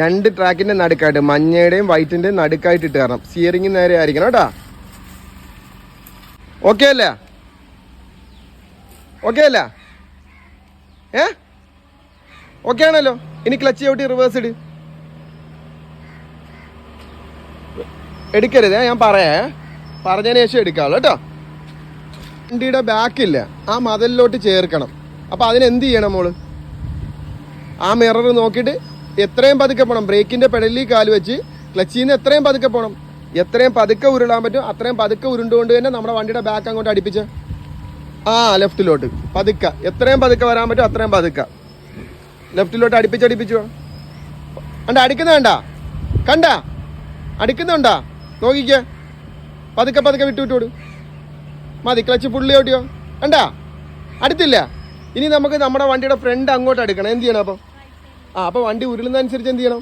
2 ട്രാക്കിന്റെ നടുക്കായിട്ട് മഞ്ഞയുടെയും വൈറ്റിന്റെയും നടുക്കായിട്ട് ഇട്ട് തരണം. സ്റ്റിയറിംഗ് നേരെ ആയിരിക്കണം കേട്ടാ. ഓക്കെ അല്ല? ഓക്കെ അല്ല? ഓക്കെ ആണല്ലോ. ഇനി ക്ലച്ച് ചവിട്ടി റിവേഴ്സ് എടുക്കരുത്. ഞാൻ പറഞ്ഞതിന് ശേഷം എടുക്കാമല്ലോ കേട്ടോ. വണ്ടിയുടെ ബാക്കില്ല, ആ മതിലിലോട്ട് ചേർക്കണം. അപ്പോൾ അതിനെന്ത് ചെയ്യണം മോള്? ആ മിറർ നോക്കിയിട്ട് എത്രയും പതുക്കെ പോകണം. ബ്രേക്കിന്റെ പെഡലിൽ കാല് വെച്ച് ക്ലച്ചിൽ നിന്ന് എത്രയും പതുക്കെ പോകണം. എത്രയും പതുക്കെ ഉരുളാൻ പറ്റും അത്രയും പതുക്കെ ഉരുണ്ടുകൊണ്ട് തന്നെ നമ്മുടെ വണ്ടിയുടെ ബാക്ക് അങ്ങോട്ട് അടുപ്പിച്ച് ലെഫ്റ്റിലോട്ട് പതുക്ക. എത്രയും പതുക്കെ വരാൻ പറ്റും അത്രയും പതുക്ക ലെഫ്റ്റിലോട്ട് അടുപ്പിച്ചു അടിക്കുന്ന കണ്ട അടിക്കുന്നുണ്ടാ? നോക്കിക്ക. പതുക്കെ വിട്ടു മതി. ക്ലച്ച് പുള്ളി ഓട്ടിയോ? കണ്ടാ? അടുത്തില്ല. ഇനി നമുക്ക് നമ്മുടെ വണ്ടിയുടെ ഫ്രണ്ട് അങ്ങോട്ട് അടുക്കണം. എന്ത് ചെയ്യണം അപ്പം? അപ്പോൾ വണ്ടി ഉരുളുന്നതനുസരിച്ച് എന്ത് ചെയ്യണം?